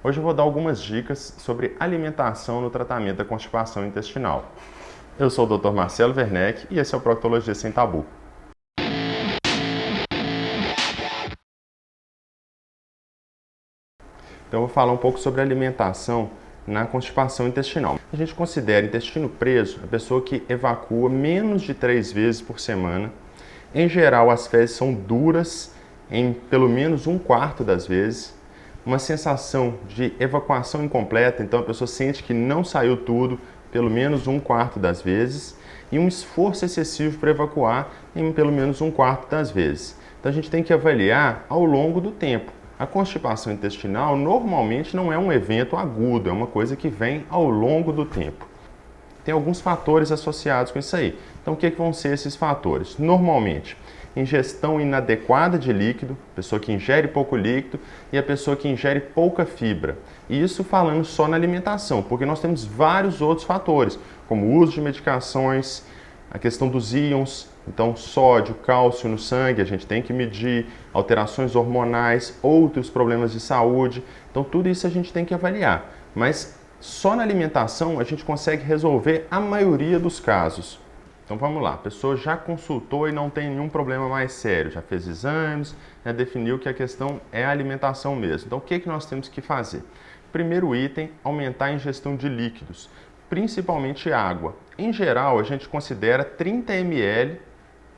Hoje eu vou dar algumas dicas sobre alimentação no tratamento da constipação intestinal. Eu sou o Dr. Marcelo Werneck e esse é o Proctologia Sem Tabu. Então eu vou falar um pouco sobre alimentação na constipação intestinal. A gente considera intestino preso a pessoa que evacua menos de 3 vezes por semana. Em geral, as fezes são duras em pelo menos 1/4 das vezes. Uma sensação de evacuação incompleta, então a pessoa sente que não saiu tudo pelo menos 1/4 das vezes. E um esforço excessivo para evacuar em pelo menos 1/4 das vezes. Então a gente tem que avaliar ao longo do tempo. A constipação intestinal normalmente não é um evento agudo, é uma coisa que vem ao longo do tempo. Tem alguns fatores associados com isso aí. Então o que vão ser esses fatores? Normalmente, ingestão inadequada de líquido, pessoa que ingere pouco líquido e a pessoa que ingere pouca fibra. E isso falando só na alimentação, porque nós temos vários outros fatores, como o uso de medicações, a questão dos íons, então sódio, cálcio no sangue, a gente tem que medir, alterações hormonais, outros problemas de saúde, então tudo isso a gente tem que avaliar. Mas só na alimentação a gente consegue resolver a maioria dos casos. Então vamos lá, a pessoa já consultou e não tem nenhum problema mais sério, já fez exames, já definiu que a questão é a alimentação mesmo. Então o que nós temos que fazer? Primeiro item, aumentar a ingestão de líquidos, principalmente água. Em geral, a gente considera 30 ml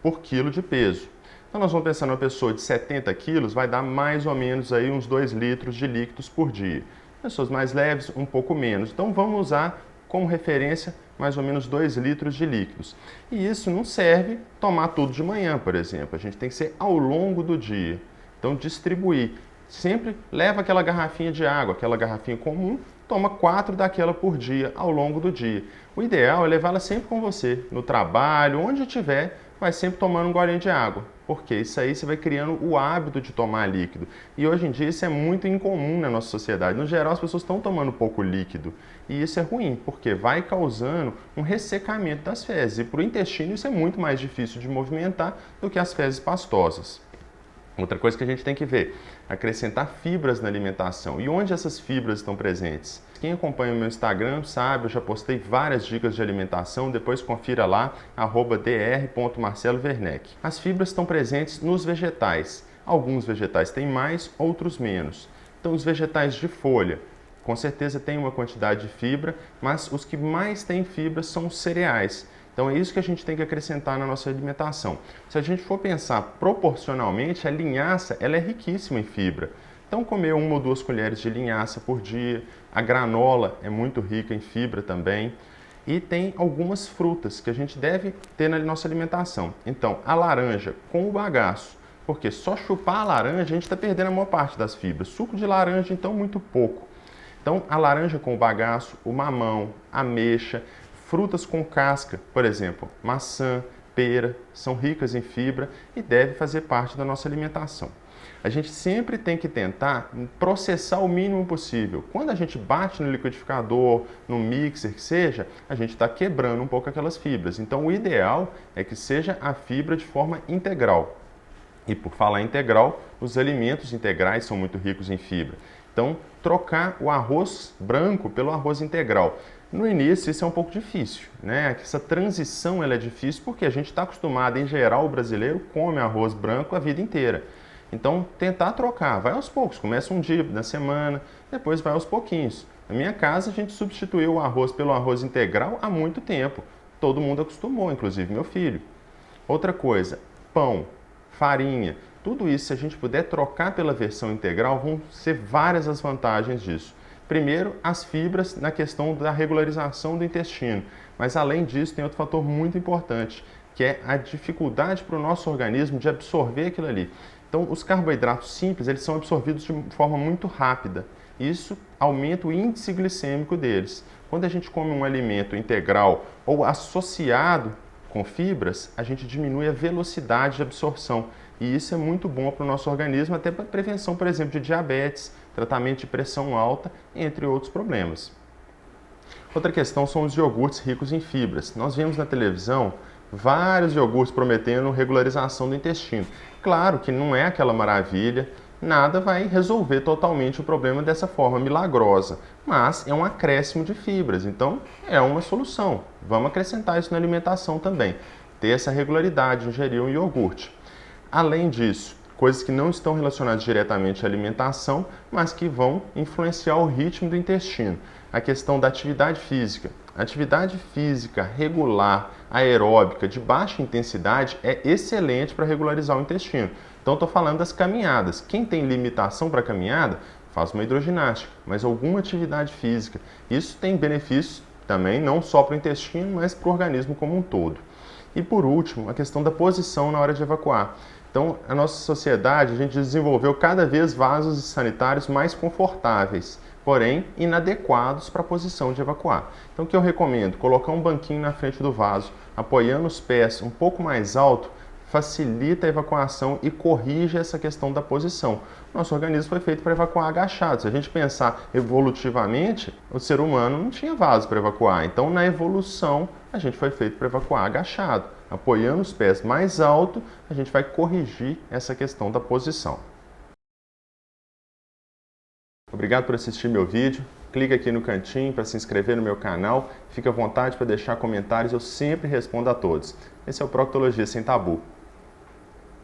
por quilo de peso. Então nós vamos pensar numa pessoa de 70 quilos, vai dar mais ou menos aí uns 2 litros de líquidos por dia. Pessoas mais leves, um pouco menos. Então vamos usar como referência mais ou menos 2 litros de líquidos. E isso não serve tomar tudo de manhã, por exemplo. A gente tem que ser ao longo do dia. Então distribuir. Sempre leva aquela garrafinha de água, aquela garrafinha comum, toma 4 daquela por dia ao longo do dia. O ideal é levá-la sempre com você, no trabalho, onde estiver, vai sempre tomando um golinho de água. Porque isso aí você vai criando o hábito de tomar líquido. E hoje em dia isso é muito incomum na nossa sociedade. No geral, as pessoas estão tomando pouco líquido. E isso é ruim, porque vai causando um ressecamento das fezes. E para o intestino isso é muito mais difícil de movimentar do que as fezes pastosas. Outra coisa que a gente tem que ver, acrescentar fibras na alimentação. E onde essas fibras estão presentes? Quem acompanha o meu Instagram sabe, eu já postei várias dicas de alimentação, depois confira lá, @dr.marcelowerneck. As fibras estão presentes nos vegetais. Alguns vegetais têm mais, outros menos. Então os vegetais de folha, com certeza tem uma quantidade de fibra, mas os que mais têm fibra são os cereais. Então é isso que a gente tem que acrescentar na nossa alimentação. Se a gente for pensar proporcionalmente, a linhaça ela é riquíssima em fibra. Então comer 1 ou 2 colheres de linhaça por dia, a granola é muito rica em fibra também. E tem algumas frutas que a gente deve ter na nossa alimentação. Então a laranja com o bagaço, porque só chupar a laranja a gente está perdendo a maior parte das fibras. Suco de laranja então muito pouco. Então a laranja com o bagaço, o mamão, a ameixa, frutas com casca, por exemplo, maçã, pera, são ricas em fibra e devem fazer parte da nossa alimentação. A gente sempre tem que tentar processar o mínimo possível. Quando a gente bate no liquidificador, no mixer, que seja, a gente está quebrando um pouco aquelas fibras. Então o ideal é que seja a fibra de forma integral. E por falar integral, os alimentos integrais são muito ricos em fibra. Então, trocar o arroz branco pelo arroz integral. No início, isso é um pouco difícil, né? Essa transição ela é difícil porque a gente está acostumado, em geral, o brasileiro come arroz branco a vida inteira. Então, tentar trocar, vai aos poucos, começa um dia na semana, depois vai aos pouquinhos. Na minha casa, a gente substituiu o arroz pelo arroz integral há muito tempo. Todo mundo acostumou, inclusive meu filho. Outra coisa, pão, farinha, tudo isso, se a gente puder trocar pela versão integral, vão ser várias as vantagens disso. Primeiro, as fibras na questão da regularização do intestino. Mas além disso, tem outro fator muito importante, que é a dificuldade para o nosso organismo de absorver aquilo ali. Então, os carboidratos simples, eles são absorvidos de forma muito rápida. Isso aumenta o índice glicêmico deles. Quando a gente come um alimento integral ou associado com fibras, a gente diminui a velocidade de absorção. E isso é muito bom para o nosso organismo, até para prevenção, por exemplo, de diabetes, tratamento de pressão alta, entre outros problemas. Outra questão são os iogurtes ricos em fibras. Nós vemos na televisão vários iogurtes prometendo regularização do intestino. Claro que não é aquela maravilha, nada vai resolver totalmente o problema dessa forma milagrosa, mas é um acréscimo de fibras, então é uma solução. Vamos acrescentar isso na alimentação também, ter essa regularidade, ingerir um iogurte. Além disso, coisas que não estão relacionadas diretamente à alimentação, mas que vão influenciar o ritmo do intestino. A questão da atividade física. Atividade física regular, aeróbica, de baixa intensidade é excelente para regularizar o intestino. Então, estou falando das caminhadas. Quem tem limitação para caminhada, faz uma hidroginástica, mas alguma atividade física. Isso tem benefícios também, não só para o intestino, mas para o organismo como um todo. E por último, a questão da posição na hora de evacuar. Então, a nossa sociedade, a gente desenvolveu cada vez vasos sanitários mais confortáveis, porém inadequados para a posição de evacuar. Então, o que eu recomendo? Colocar um banquinho na frente do vaso, apoiando os pés um pouco mais alto, facilita a evacuação e corrige essa questão da posição. Nosso organismo foi feito para evacuar agachado. Se a gente pensar evolutivamente, o ser humano não tinha vaso para evacuar. Então, na evolução, a gente foi feito para evacuar agachado. Apoiando os pés mais alto, a gente vai corrigir essa questão da posição. Obrigado por assistir meu vídeo. Clique aqui no cantinho para se inscrever no meu canal. Fique à vontade para deixar comentários, eu sempre respondo a todos. Esse é o Proctologia Sem Tabu.